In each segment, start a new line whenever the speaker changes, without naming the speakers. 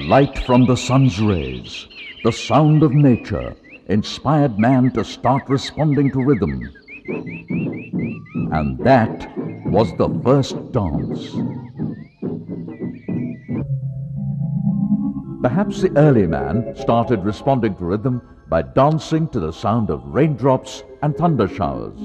light from the sun's rays, the sound of nature, inspired man to start responding to rhythm. And that was the first dance. Perhaps the early man started responding to rhythm by dancing to the sound of raindrops and thunder showers.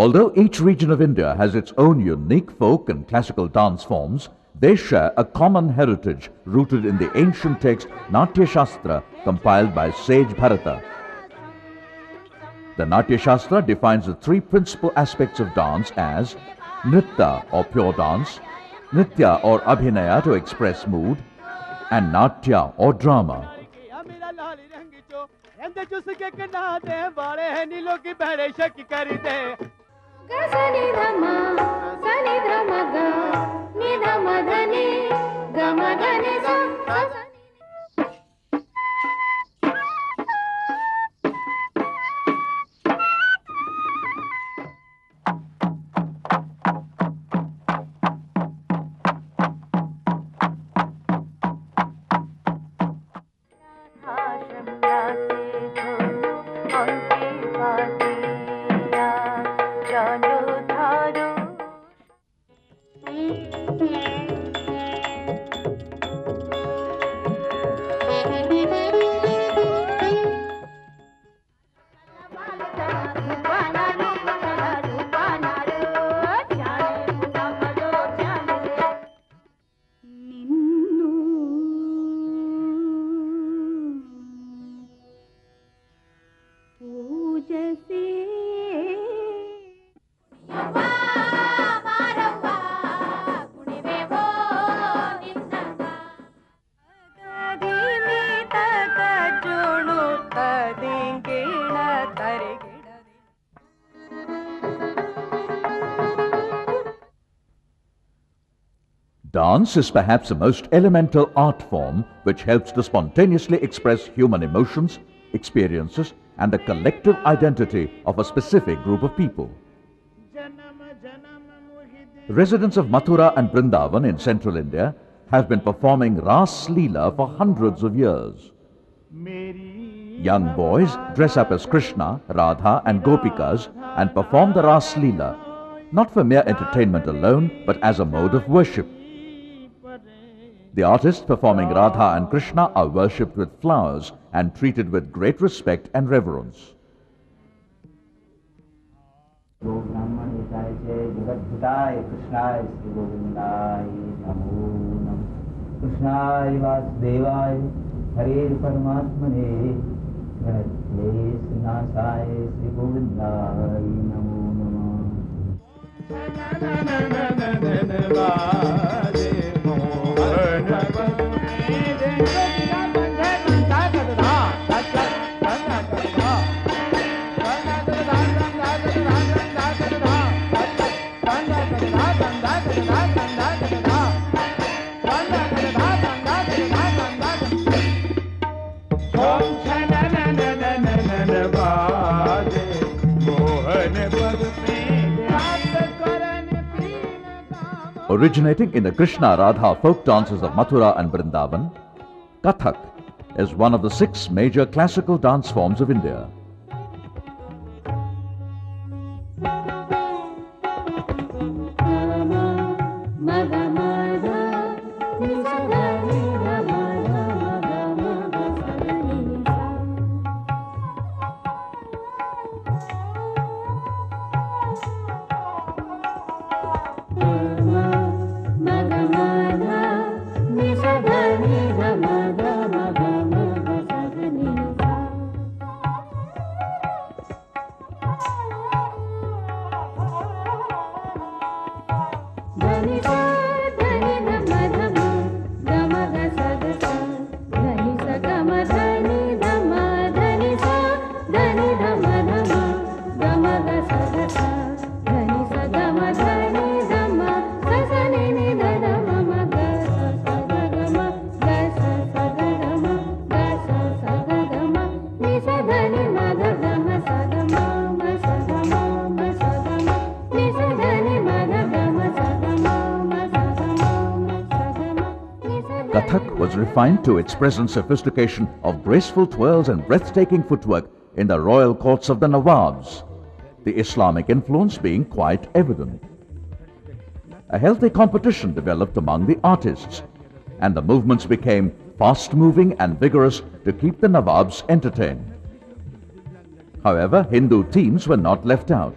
Although each region of India has its own unique folk and classical dance forms, they share a common heritage rooted in the ancient text Natya Shastra compiled by sage Bharata. The Natya Shastra defines the three principal aspects of dance as Nritya or pure dance, Nritya or Abhinaya to express mood, and Natya or drama. Dance is perhaps the most elemental art form which helps to spontaneously express human emotions, experiences, and the collective identity of a specific group of people. Residents of Mathura and Vrindavan in central India have been performing Ras Leela for hundreds of years. Young boys dress up as Krishna, Radha and Gopikas and perform the Ras Leela, not for mere entertainment alone, but as a mode of worship. The artists performing Radha and Krishna are worshipped with flowers and treated with great respect and reverence. Originating in the Krishna Radha folk dances of Mathura and Vrindavan, Kathak is one of the 6 major classical dance forms of India. Kathak was refined to its present sophistication of graceful twirls and breathtaking footwork in the royal courts of the Nawabs, the Islamic influence being quite evident. A healthy competition developed among the artists, and the movements became fast-moving and vigorous to keep the Nawabs entertained. However, Hindu themes were not left out.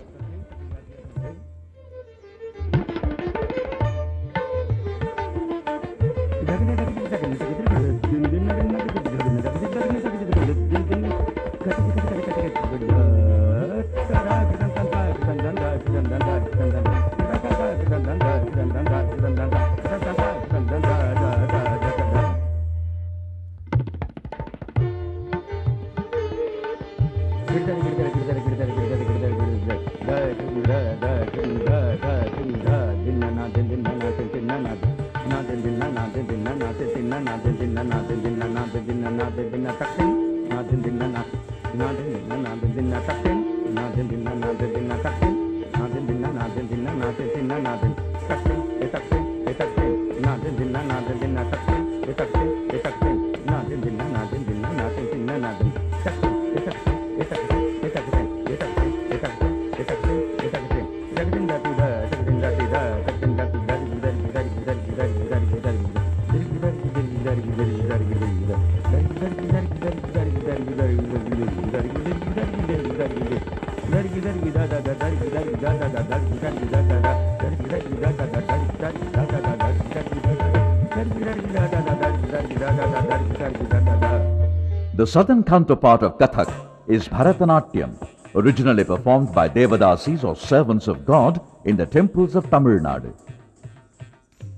The southern counterpart of Kathak is Bharatanatyam, originally performed by Devadasis or servants of God in the temples of Tamil Nadu.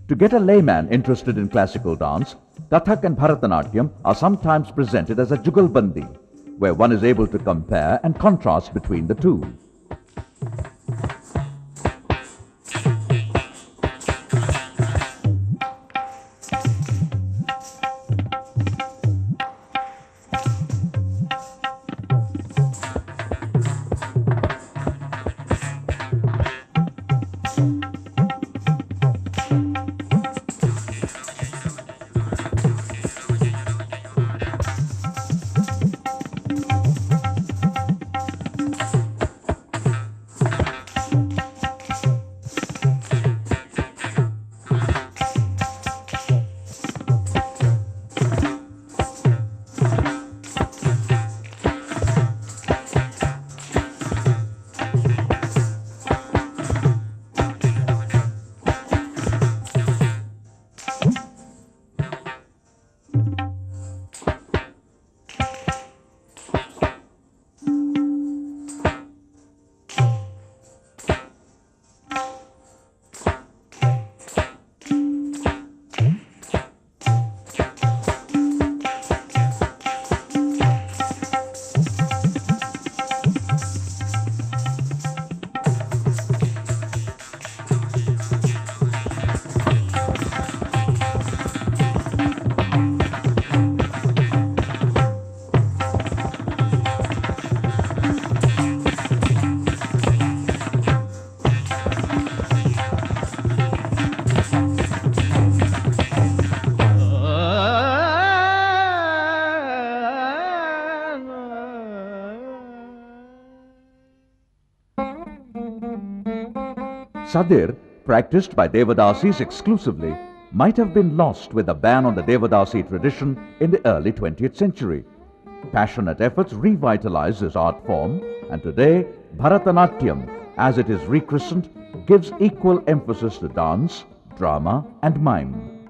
To get a layman interested in classical dance, Kathak and Bharatanatyam are sometimes presented as a jugalbandi, where one is able to compare and contrast between the two. Sadir, practiced by Devadasis exclusively, might have been lost with the ban on the Devadasi tradition in the early 20th century. Passionate efforts revitalized this art form, and today, Bharatanatyam, as it is rechristened, gives equal emphasis to dance, drama and mime.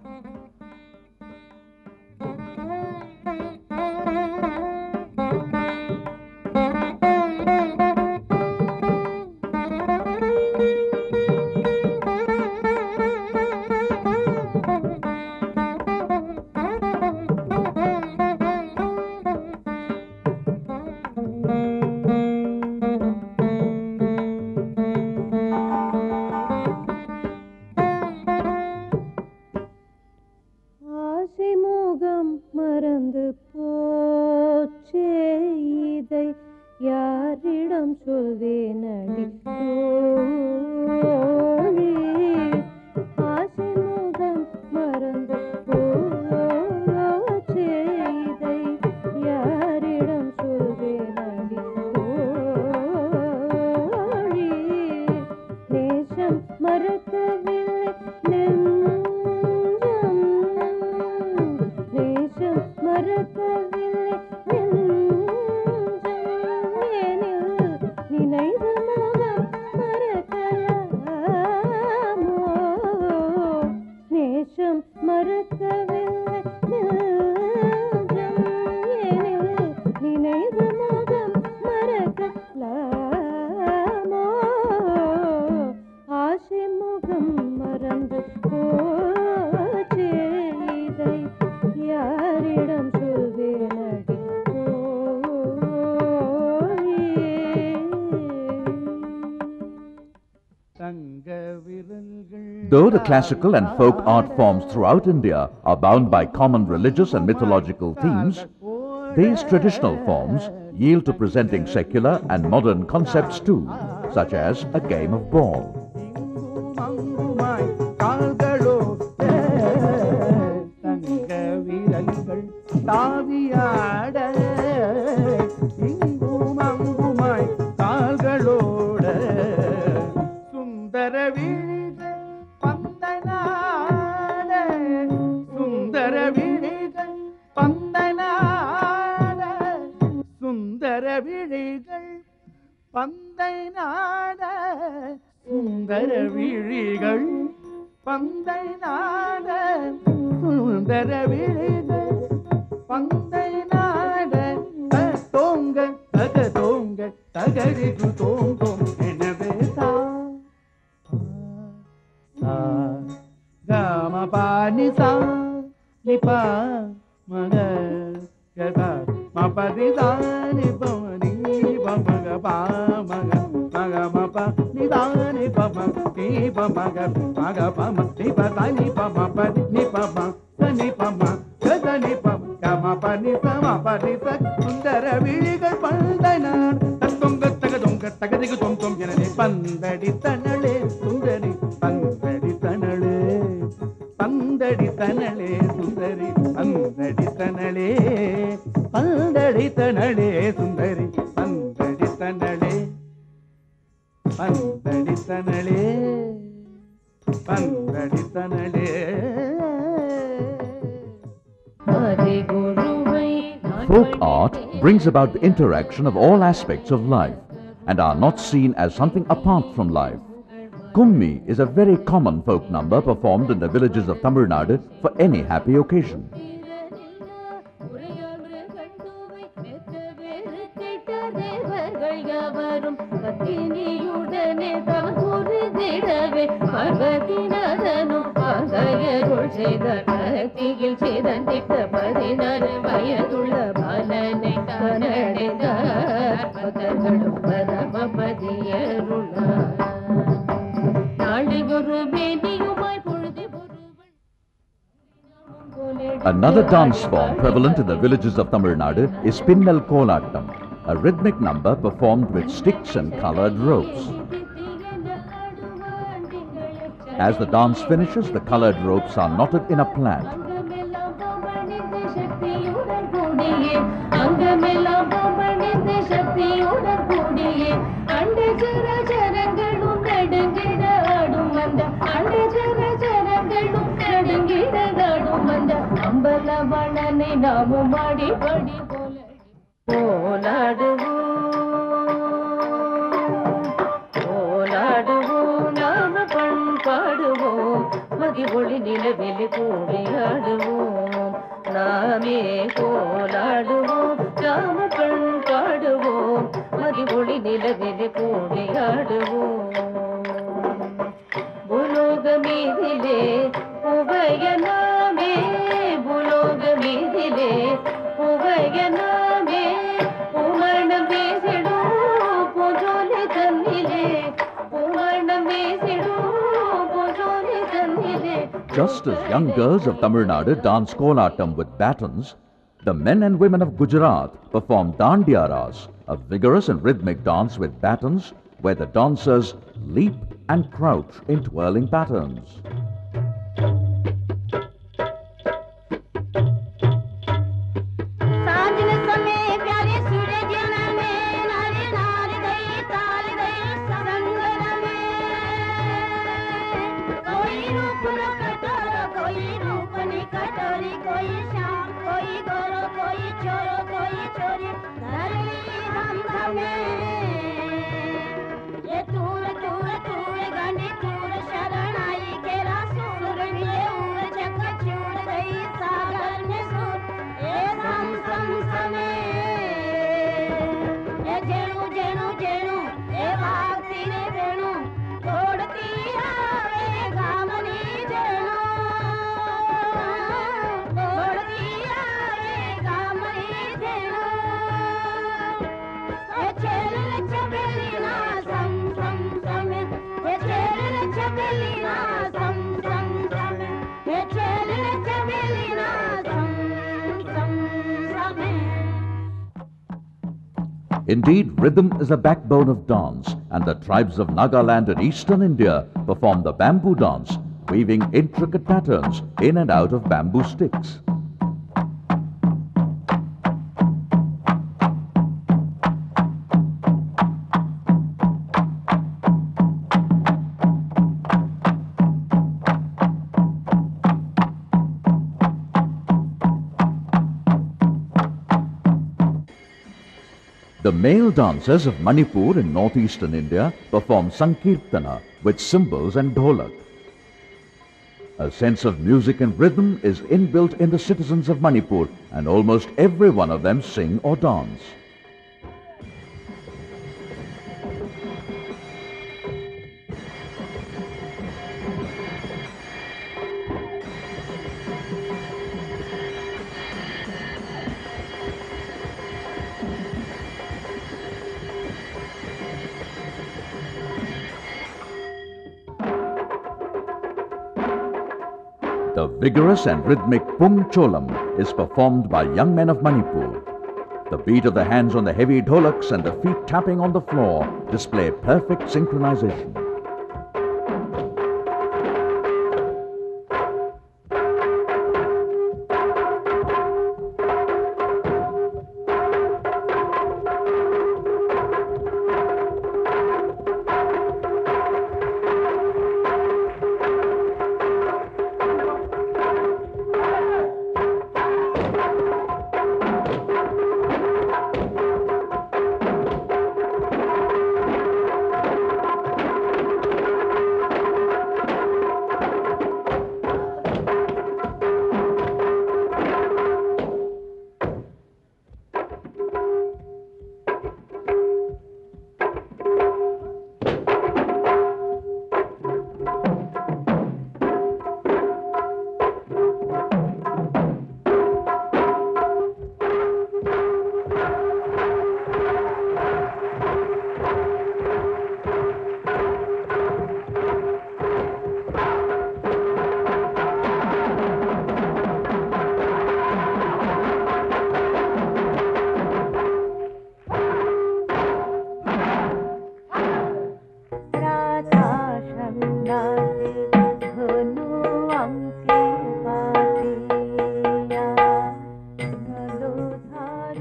Though the classical and folk art forms throughout India are bound by common religious and mythological themes, these traditional forms yield to presenting secular and modern concepts too, such as a game of ball. Folk art brings about the interaction of all aspects of life and are not seen as something apart from life. Kummi is a very common folk number performed in the villages of Tamil Nadu for any happy occasion. Another dance form prevalent in the villages of Tamil Nadu is Pinnal Kolattam, a rhythmic number performed with sticks and coloured ropes. As the dance finishes, the coloured ropes are knotted in a plait.
ನಾಮು ಮಾಡಿ ಬಡಿ ಓಲಾಡುವು ஓலாடுவோ நாம பண்பாடுவோம் மதி ஒளி நிலவில் கூடியாடுவோம் நாமே கோலாடுவோம் நாம பண்பாடுவோம் மதி ஒளி நிலவில் கூடியாடுவோம் புலோக மீதிலே உபய நாமே புலோக மீதிலே உபய நாமே உமணம் பேசிடும் பூஜோலி தன்னிலே உமணம் பேசிடும் பூஜோலி தன்னிலே.
Just as young girls of Tamil Nadu dance Kolatam with batons, the men and women of Gujarat perform Dandiyaras, a vigorous and rhythmic dance with batons where the dancers leap and crouch in twirling patterns. Indeed, rhythm is the backbone of dance, and the tribes of Nagaland and eastern India perform the bamboo dance, weaving intricate patterns in and out of bamboo sticks. The male dancers of Manipur in northeastern India perform Sankirtana with cymbals and dholak. A sense of music and rhythm is inbuilt in the citizens of Manipur, and almost every one of them sing or dance. The vigorous and rhythmic Pung Cholam is performed by young men of Manipur. The beat of the hands on the heavy dholaks and the feet tapping on the floor display perfect synchronization.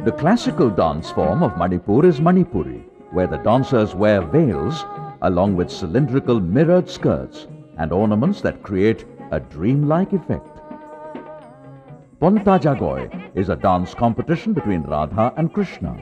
The classical dance form of Manipur is Manipuri, where the dancers wear veils along with cylindrical mirrored skirts and ornaments that create a dreamlike effect. Ponta Jagoi is a dance competition between Radha and Krishna.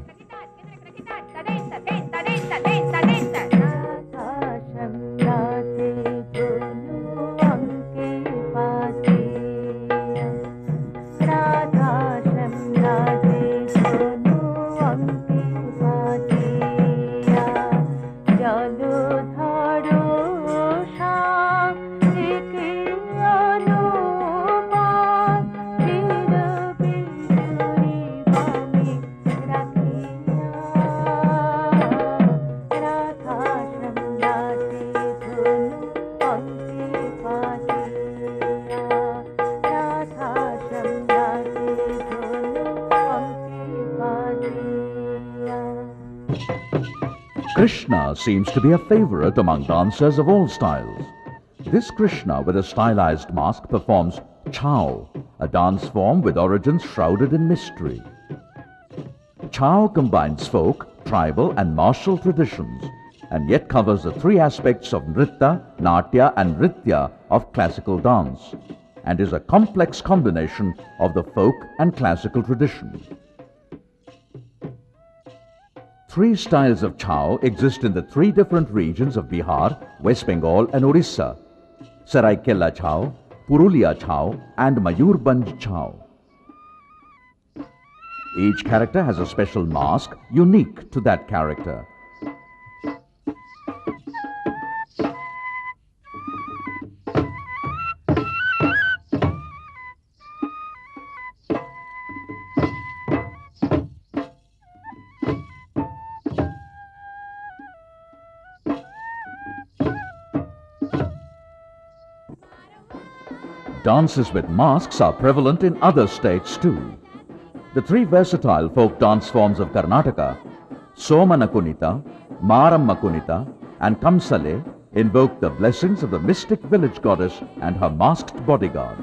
Krishna seems to be a favorite among dancers of all styles. This Krishna with a stylized mask performs Chao, a dance form with origins shrouded in mystery. Chao combines folk, tribal and martial traditions and yet covers the three aspects of Nritta, Natya and Nritya of classical dance and is a complex combination of the folk and classical tradition. Three styles of Chao exist in the three different regions of Bihar, West Bengal and Orissa: Saraikela Chao, Purulia Chao and Mayurbhanj Chao. Each character has a special mask unique to that character. Dances with masks are prevalent in other states too. The three versatile folk dance forms of Karnataka, Somana Kunita, Maramma Kunita and Kamsale, invoke the blessings of the mystic village goddess and her masked bodyguard.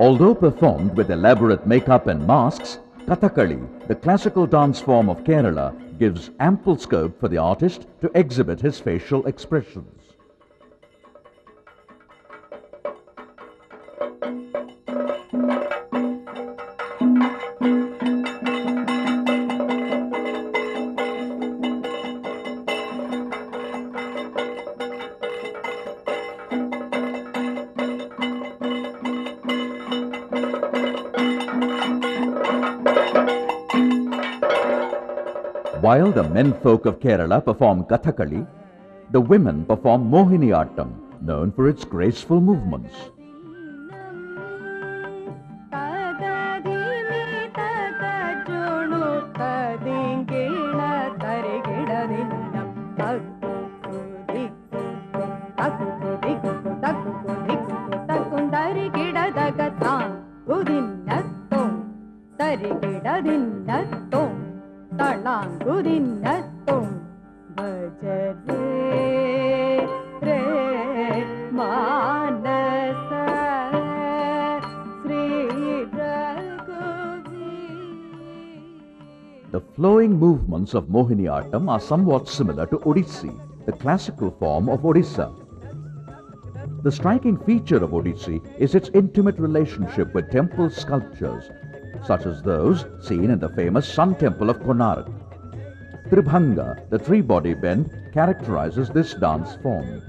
Although performed with elaborate makeup and masks, Kathakali, the classical dance form of Kerala, gives ample scope for the artist to exhibit his facial expressions. While the menfolk of Kerala perform Kathakali, the women perform Mohiniyattam, known for its graceful movements. The flowing movements of Mohiniyattam are somewhat similar to Odissi, the classical form of Odisha. The striking feature of Odissi is its intimate relationship with temple sculptures, such as those seen in the famous Sun Temple of Konark. Tribhanga, the three-body bend, characterizes this dance form.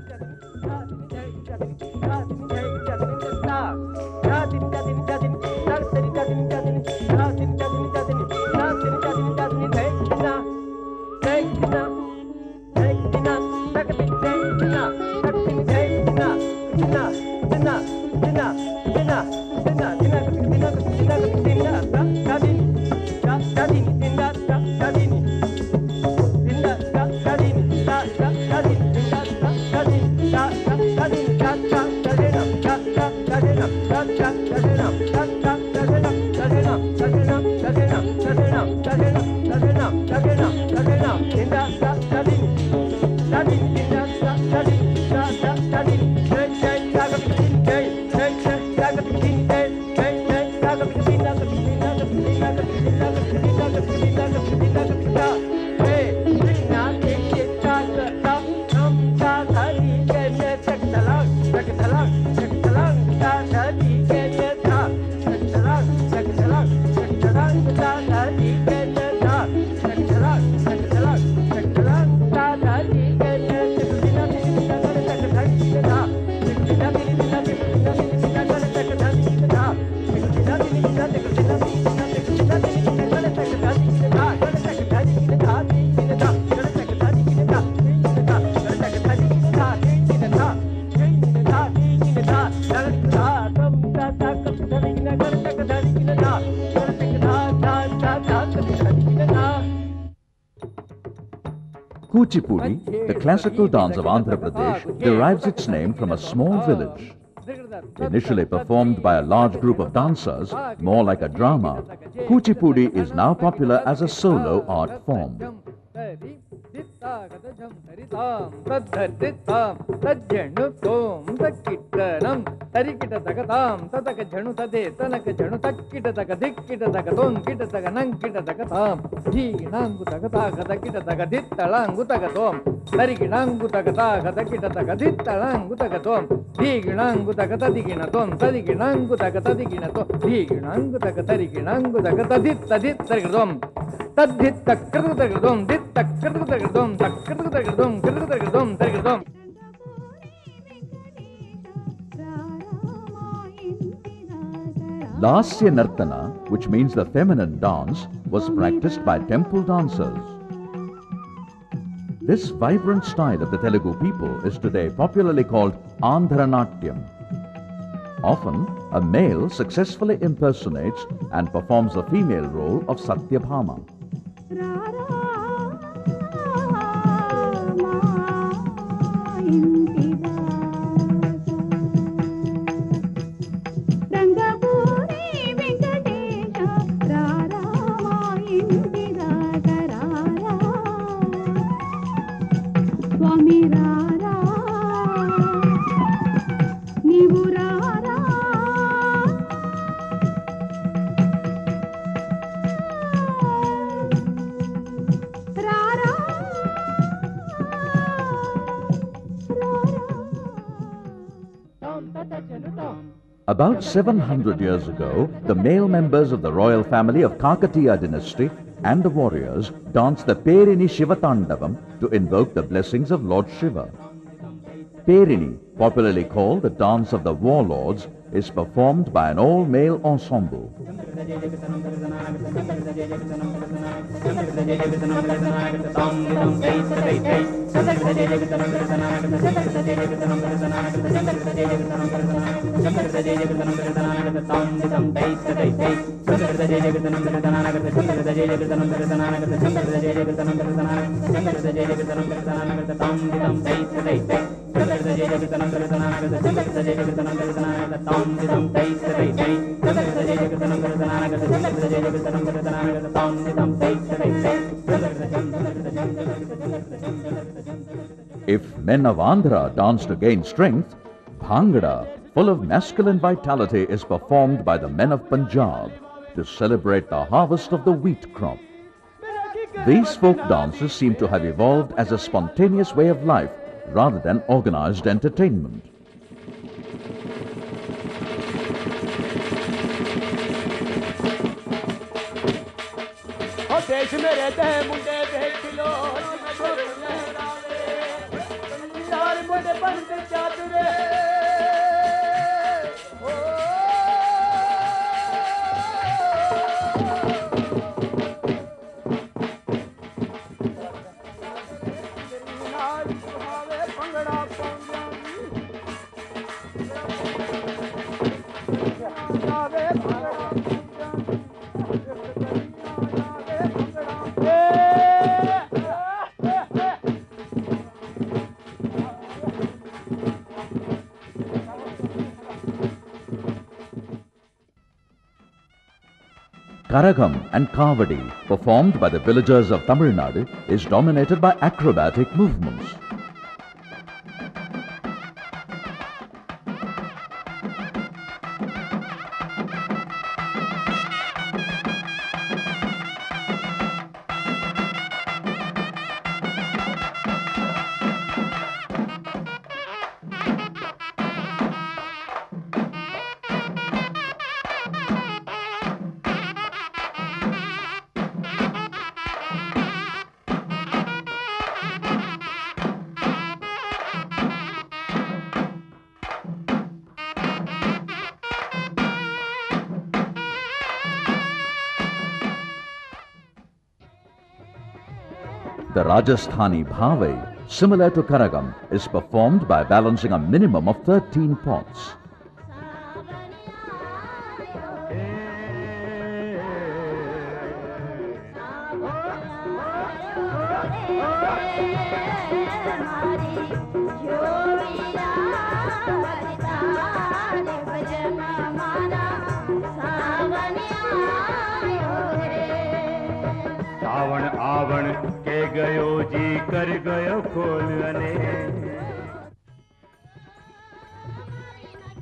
Kuchipudi, the classical dance of Andhra Pradesh, derives its name from a small village. Initially performed by a large group of dancers, more like a drama, Kuchipudi is now popular as a solo art form. Lasya Nartana, which means the feminine dance, was practiced by temple dancers. This vibrant style of the Telugu people is today popularly called Andhra Natyam. Often, a male successfully impersonates and performs the female role of Satyabhama. About 700 years ago, the male members of the royal family of Kakatiya dynasty and the warriors danced the Perini Shivatandavam to invoke the blessings of Lord Shiva. Perini, popularly called the dance of the warlords, is performed by an all-male ensemble. If men of Andhra dance to gain strength, Bhangra, full of masculine vitality, is performed by the men of Punjab to celebrate the harvest of the wheat crop. These folk dances seem to have evolved as a spontaneous way of life rather than organized entertainment. Karagam and Kavadi, performed by the villagers of Tamil Nadu, is dominated by acrobatic movements. Rajasthani Bhave, similar to Karagam, is performed by balancing a minimum of 13 pots.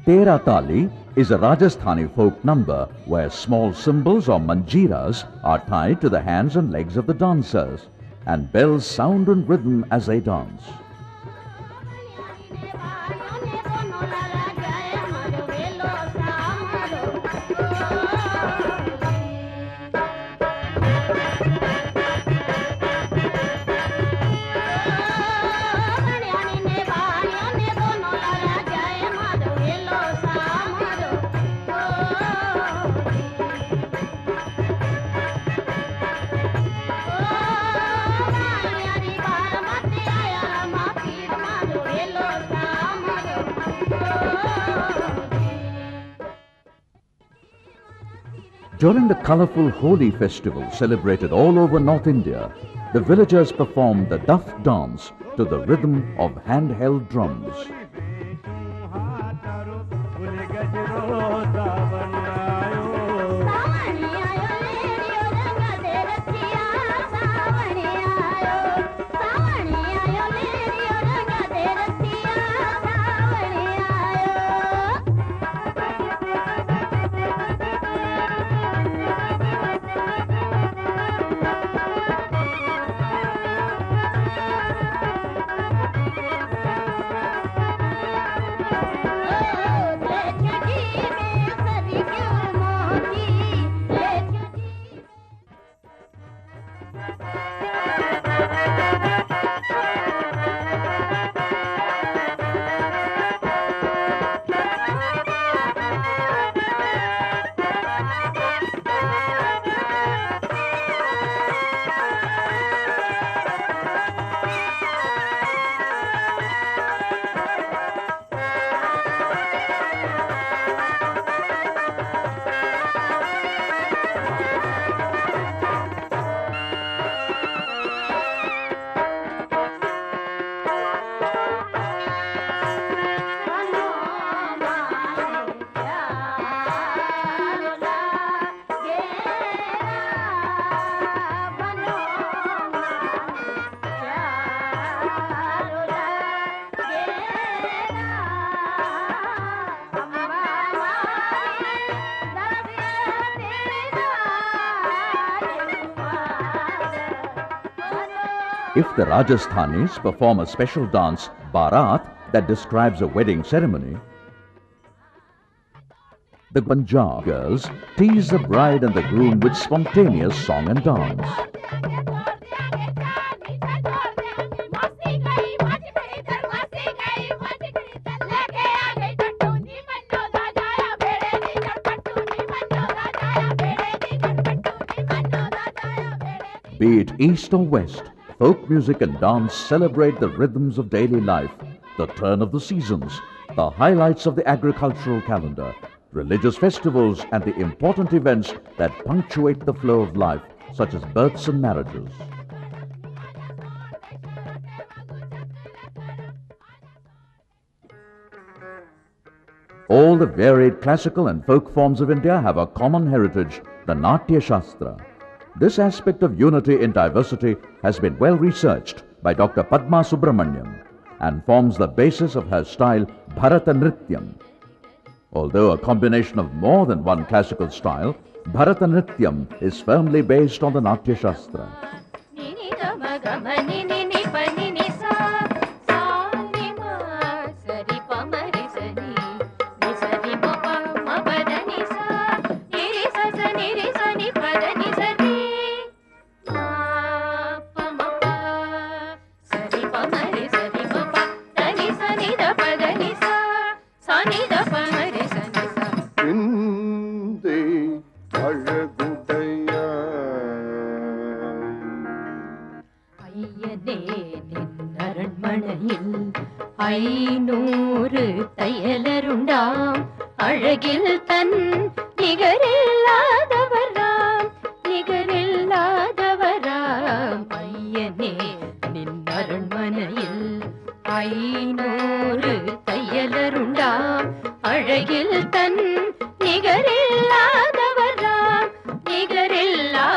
Tera Tali is a Rajasthani folk number where small cymbals or manjiras are tied to the hands and legs of the dancers and bells sound in rhythm as they dance. During the colourful Holi festival celebrated all over North India, the villagers performed the duff dance to the rhythm of handheld drums. If the Rajasthanis perform a special dance, Barat, that describes a wedding ceremony, the Punjab girls tease the bride and the groom with spontaneous song and dance. Be it east or west, folk music and dance celebrate the rhythms of daily life, the turn of the seasons, the highlights of the agricultural calendar, religious festivals and the important events that punctuate the flow of life, such as births and marriages. All the varied classical and folk forms of India have a common heritage, the Natya Shastra. This aspect of unity in diversity has been well researched by Dr. Padma Subramaniam and forms the basis of her style Bharatanatyam. Although a combination of more than one classical style, Bharatanatyam is firmly based on the Natya Shastra.
500 தையலருண்டாம் அழகில் தன் நிகரில்லாதவராம் நிகரில்லாதவராம் ஐயனே நின் அரண்மனையில் 500 தையலருண்டாம் அழகில் தன் நிகரில்லாதவராம் நிகரில்லாதவராம்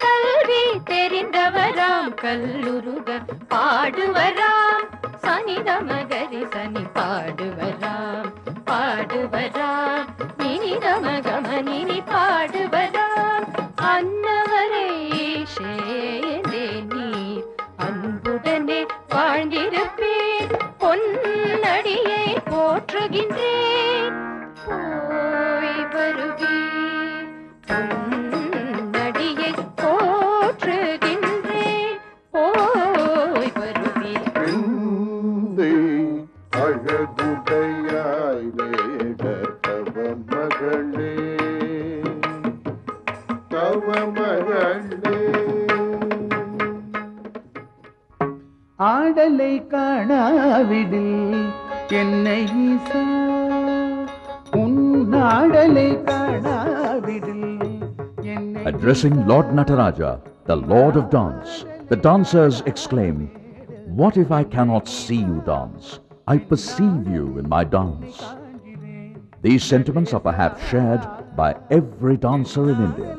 கல்வி தெரிந்தவராம் கல்லுருக பாடுவராம் சனிதமகரி சனி பாடுவராம் பாடுவராம் நினிதமகமனினி பாடுவராம் அன்னவரே ஈசேயனே நீர் அன்புடனே வாழ்ந்திருப்பேன் பொன்னடியை போற்றுகின்றேன் போய் வருவேன் பொன்னடியை போற்றுகின்றேன் போய் வருவேன்
அழகுடையாய் வேட தவ மகளே தவ மகளே
ஆடலை காணாவிடில் என்னை ஈசா உன் ஆடலை காணாவிடில் என்னை.
Addressing Lord Nataraja, the Lord of Dance, the dancers exclaim, "What if I cannot see you dance? I perceive you in my dance." These sentiments are perhaps shared by every dancer in India.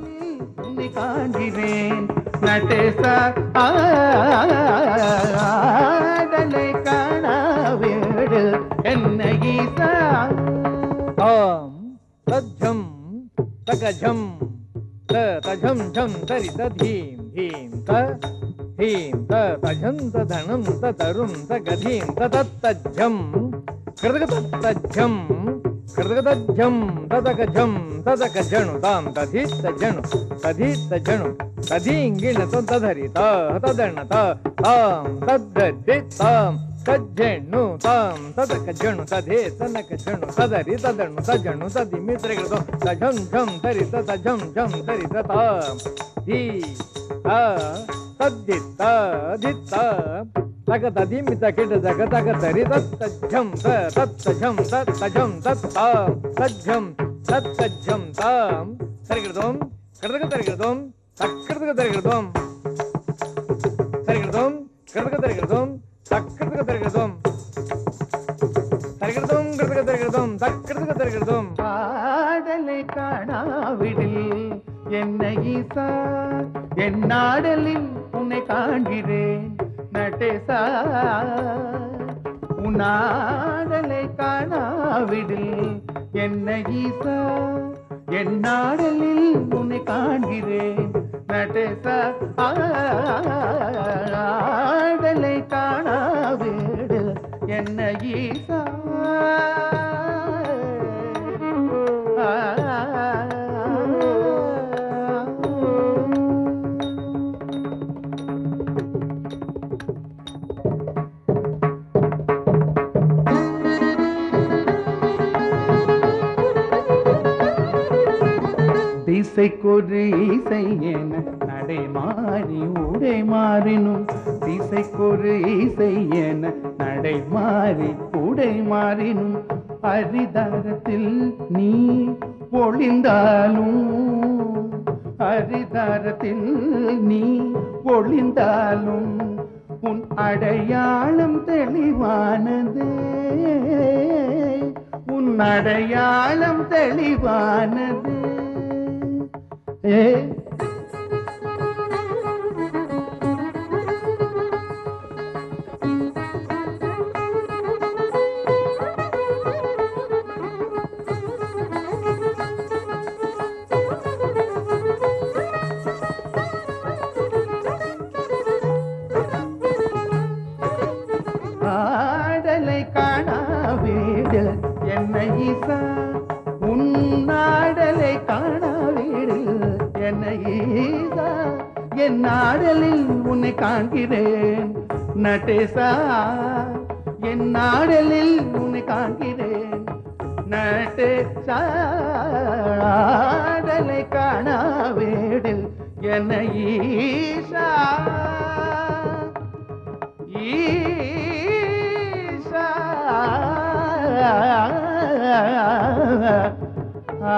நடேசா ஆடலை காணாவிடு என்னை ஈசா. தாம் தஜம் தகஜம் தஜம் ஜம் தரி theme theme theme தஜம் ததனம் ததரும் தகதீம் ததத்தஜம் கிருதகதத்தஜம் கிருதகதஜம் ததகஜம் ததகஜணு தாம் ததித்தஜணு ததித்தஜணு ததீங்கிண ததரி ததண தாம் தத்ததி தாம் தஜ்ஜெண்ணு தாம் ததகஜணு ததே தனகஜணு ததரி ததணு தஜணு ததிமித்ரகிருதம் தஜம் ஜம் தரி தஜம் ஜம் தரி தாம் தி தத்தித்த தித்த தக ததிமித கிட தக தக தரி தத்தஜம் தத்தஜம் தத்தஜம் தத்தாம் தஜ்ஜம் தத்தஜம் தாம் சரிகிருதம் கிருதக தரிகிருதம் தக்கிருதக தரிகிருதம் சரிகிருதம் கிருதக தரிகிருதம் தக்கிருதக தரிகிருதம் தரிகிருதம் கிருதக தரிகிருதம் தக்கிருதக தரிகிருதம். ஆடலை காணாவிடில் என்னை ஈசா என் நாடலில் உன்னை காண்கிறேன் நடேசா உன்னாடலை காணாவிடில் என்னை ஈசா என் நாடலில் உன்னை காண்கிறேன் நடேசா ஆடலை காணாவிடு என்னை ஈசா. திசைக்கொரு இசை என நடை மாறி உடை மாறினும் திசைக்கொரு இசை என நடை மாறி உடை மாறினும் அரிதாரத்தில் நீ ஒளிந்தாலும் அரிதாரத்தில் நீ ஒளிந்தாலும் உன் அடையாளம் தெளிவானது உன் அடையாளம் தெளிவானது. ஆடலை காணாவிடு என்னை ஈசா உன் ஆடலை காணாவிடு என்னை ஈசா என் ஆடலில் உன்னை காண்கிறேன் நடேசா என் ஆடலில் உன்னை காண்கிறேன் நடேசா ஆடலை காணாவிடு என்னை ஈசா ஈசா. ஆ